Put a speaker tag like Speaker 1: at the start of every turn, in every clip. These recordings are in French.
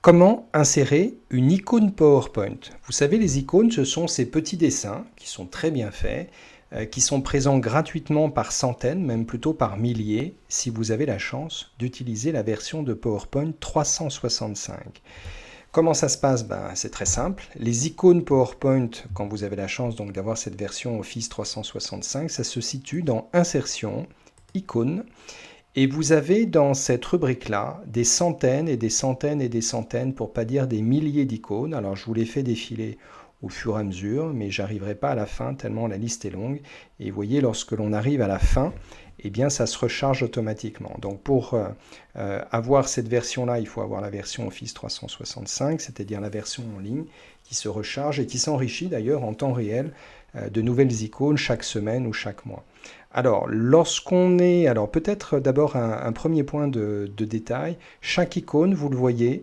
Speaker 1: Comment insérer une icône PowerPoint? Vous savez, les icônes, ce sont ces petits dessins qui sont très bien faits, qui sont présents gratuitement par centaines, même plutôt par milliers, si vous avez la chance d'utiliser la version de PowerPoint 365. Comment ça se passe? C'est très simple. Les icônes PowerPoint, quand vous avez la chance donc d'avoir cette version Office 365, ça se situe dans Insertion, Icônes. Et vous avez dans cette rubrique-là des centaines et des centaines et des centaines, pour pas dire des milliers d'icônes. Alors je vous les fais défiler au fur et à mesure, mais j'arriverai pas à la fin tellement la liste est longue. Et vous voyez, lorsque l'on arrive à la fin, eh bien ça se recharge automatiquement. Donc pour avoir cette version-là, il faut avoir la version Office 365, c'est-à-dire la version en ligne qui se recharge et qui s'enrichit d'ailleurs en temps réel de nouvelles icônes chaque semaine ou chaque mois. Alors, alors peut-être d'abord un premier point de détail. Chaque icône, vous le voyez,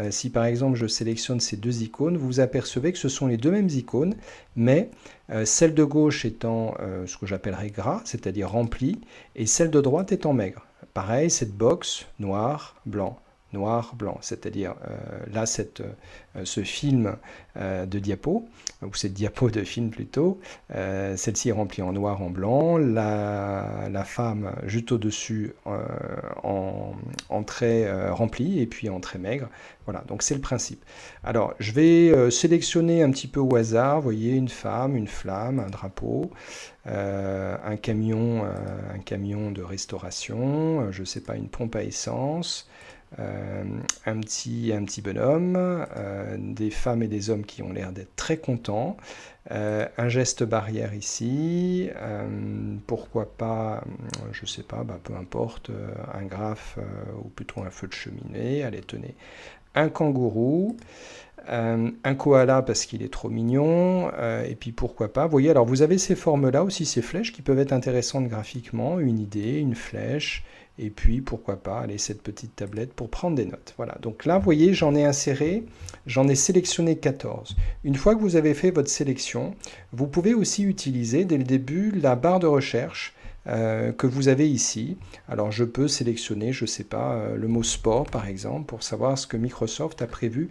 Speaker 1: si par exemple je sélectionne ces deux icônes, vous apercevez que ce sont les deux mêmes icônes, mais celle de gauche étant ce que j'appellerais gras, c'est-à-dire rempli, et celle de droite étant maigre. Pareil, cette box noir, blanc. Noir, blanc, c'est-à-dire là ce film de diapo, ou cette diapo de film plutôt, celle-ci est remplie en noir, en blanc, la femme juste au-dessus en trait rempli et puis en trait maigre, voilà, donc c'est le principe. Alors je vais sélectionner un petit peu au hasard, vous voyez, une femme, une flamme, un drapeau, un camion de restauration, je ne sais pas, une pompe à essence, un petit bonhomme, des femmes et des hommes qui ont l'air d'être très contents, un geste barrière ici, pourquoi pas, je sais pas, peu importe, un graphe ou plutôt un feu de cheminée, allez tenez, un kangourou, un koala parce qu'il est trop mignon, et puis pourquoi pas, vous voyez, alors vous avez ces formes-là aussi, ces flèches qui peuvent être intéressantes graphiquement, une idée, une flèche, et puis pourquoi pas, allez, cette petite tablette pour prendre des notes. Voilà, donc là, vous voyez, j'en ai sélectionné 14. Une fois que vous avez fait votre sélection, vous pouvez aussi utiliser dès le début la barre de recherche que vous avez ici. Alors je peux sélectionner, je ne sais pas, le mot sport par exemple, pour savoir ce que Microsoft a prévu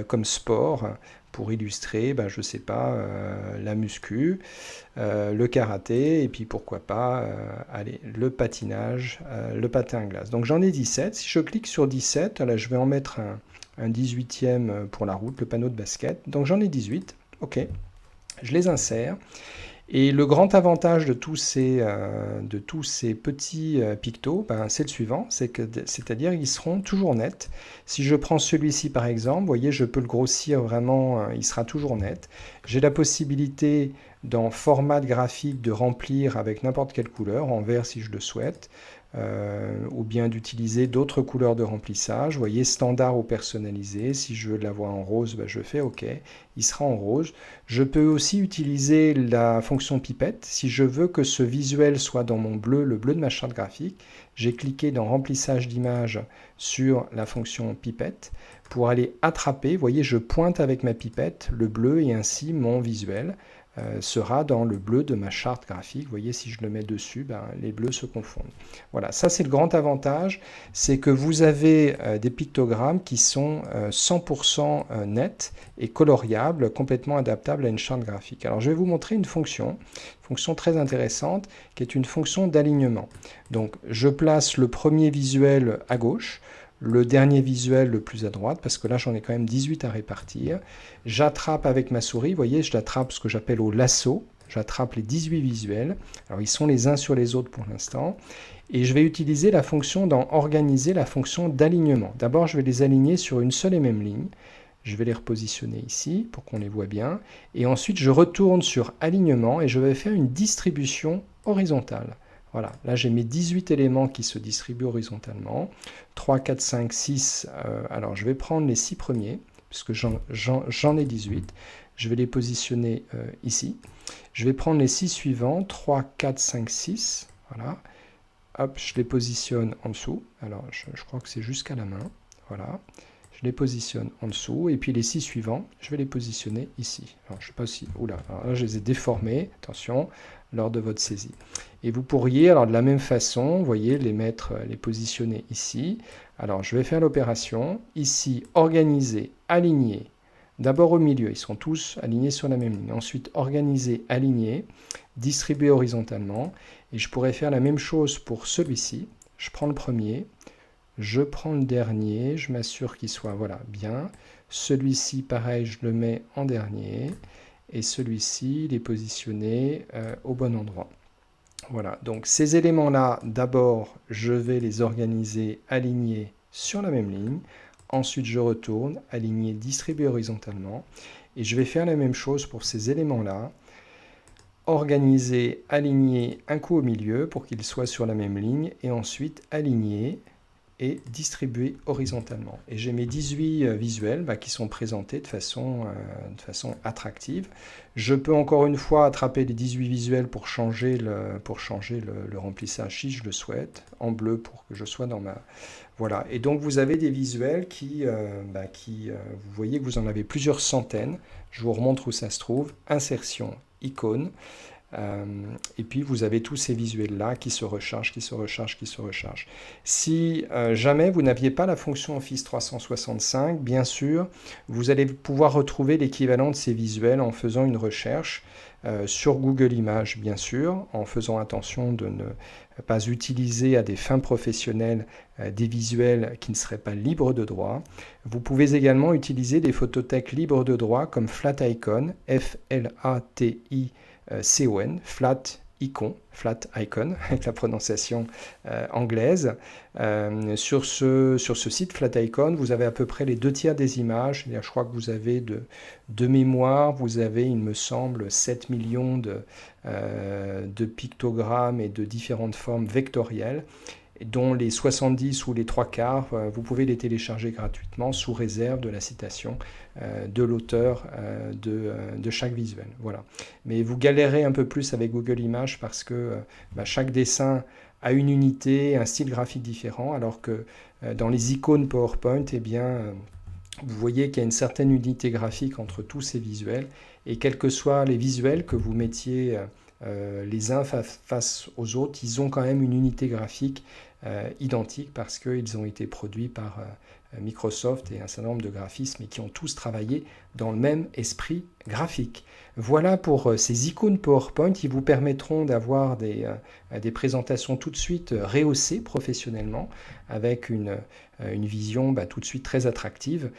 Speaker 1: comme sport, pour illustrer, je ne sais pas, la muscu, le karaté, et puis pourquoi pas, allez, le patinage, le patin à glace. Donc j'en ai 17. Si je clique sur 17, là je vais en mettre un 18e pour la route, le panneau de basket. Donc j'en ai 18. Ok, je les insère. Et le grand avantage de tous ces petits pictos, c'est le suivant, c'est-à-dire qu'ils seront toujours nets. Si je prends celui-ci par exemple, vous voyez, je peux le grossir vraiment, il sera toujours net. J'ai la possibilité dans format graphique de remplir avec n'importe quelle couleur, en vert si je le souhaite, ou bien d'utiliser d'autres couleurs de remplissage. Vous voyez, standard ou personnalisé. Si je veux l'avoir en rose, je fais OK. Il sera en rose. Je peux aussi utiliser la fonction pipette. Si je veux que ce visuel soit dans mon bleu, le bleu de ma charte graphique, j'ai cliqué dans remplissage d'image sur la fonction pipette pour aller attraper. Vous voyez, je pointe avec ma pipette le bleu et ainsi mon visuel sera dans le bleu de ma charte graphique. Vous voyez, si je le mets dessus, les bleus se confondent. Voilà, ça c'est le grand avantage, c'est que vous avez des pictogrammes qui sont 100% nets et coloriables, complètement adaptables à une charte graphique. Alors je vais vous montrer une fonction très intéressante, qui est une fonction d'alignement. Donc je place le premier visuel à gauche, le dernier visuel le plus à droite, parce que là j'en ai quand même 18 à répartir. J'attrape avec ma souris, vous voyez, je l'attrape ce que j'appelle au lasso, j'attrape les 18 visuels, alors ils sont les uns sur les autres pour l'instant, et je vais utiliser la fonction dans organiser, la fonction d'alignement. D'abord je vais les aligner sur une seule et même ligne, je vais les repositionner ici pour qu'on les voit bien, et ensuite je retourne sur alignement et je vais faire une distribution horizontale. Voilà, là j'ai mes 18 éléments qui se distribuent horizontalement. 3, 4, 5, 6. Alors je vais prendre les 6 premiers, puisque j'en ai 18. Je vais les positionner ici. Je vais prendre les 6 suivants. 3, 4, 5, 6. Voilà. Hop, je les positionne en dessous. Alors je crois que c'est jusqu'à la main. Voilà. Je les positionne en dessous. Et puis les 6 suivants, je vais les positionner ici. Alors je ne sais pas si... Oula, alors là je les ai déformés. Attention, lors de votre saisie. Et vous pourriez, alors de la même façon, vous voyez, les positionner ici. Alors, je vais faire l'opération. Ici, organiser, aligner. D'abord au milieu, ils sont tous alignés sur la même ligne. Ensuite, organiser, aligner, distribuer horizontalement. Et je pourrais faire la même chose pour celui-ci. Je prends le premier, je prends le dernier, je m'assure qu'il soit voilà, bien. Celui-ci, pareil, je le mets en dernier. Et celui-ci, il est positionné au bon endroit. Voilà, donc ces éléments-là, d'abord, je vais les organiser, aligner sur la même ligne. Ensuite, je retourne, aligner, distribuer horizontalement. Et je vais faire la même chose pour ces éléments-là. Organiser, aligner un coup au milieu pour qu'ils soient sur la même ligne. Et ensuite, aligner et distribuer horizontalement. Et j'ai mes 18 visuels qui sont présentés de façon attractive. Je peux encore une fois attraper les 18 visuels pour changer le remplissage si je le souhaite, en bleu pour que je sois dans ma... Voilà, et donc vous avez des visuels vous voyez que vous en avez plusieurs centaines. Je vous remontre où ça se trouve. Insertion, icône. Et puis vous avez tous ces visuels-là qui se rechargent, qui se rechargent, qui se rechargent. Si jamais vous n'aviez pas la fonction Office 365, bien sûr, vous allez pouvoir retrouver l'équivalent de ces visuels en faisant une recherche sur Google Images, bien sûr, en faisant attention de ne pas utiliser à des fins professionnelles des visuels qui ne seraient pas libres de droit. Vous pouvez également utiliser des photothèques libres de droit comme Flaticon, F-L-A-T-I, C-O-N, Flat Icon, avec la prononciation anglaise. Sur ce site Flaticon, vous avez à peu près les 2/3 des images. Je crois que vous avez de mémoire, vous avez, il me semble, 7 millions de pictogrammes et de différentes formes vectorielles, dont les 70 ou les 3/4, vous pouvez les télécharger gratuitement sous réserve de la citation de l'auteur de chaque visuel. Voilà. Mais vous galérez un peu plus avec Google Images parce que chaque dessin a une unité, un style graphique différent, alors que dans les icônes PowerPoint, eh bien, vous voyez qu'il y a une certaine unité graphique entre tous ces visuels, et quels que soient les visuels que vous mettiez les uns face aux autres, ils ont quand même une unité graphique identique parce qu'ils ont été produits par Microsoft et un certain nombre de graphismes et qui ont tous travaillé dans le même esprit graphique. Voilà pour ces icônes PowerPoint qui vous permettront d'avoir des présentations tout de suite rehaussées professionnellement avec une vision tout de suite très attractive,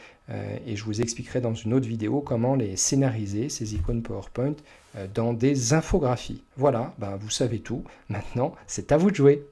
Speaker 1: et je vous expliquerai dans une autre vidéo comment les scénariser, ces icônes PowerPoint, dans des infographies. Voilà, vous savez tout. Maintenant, c'est à vous de jouer.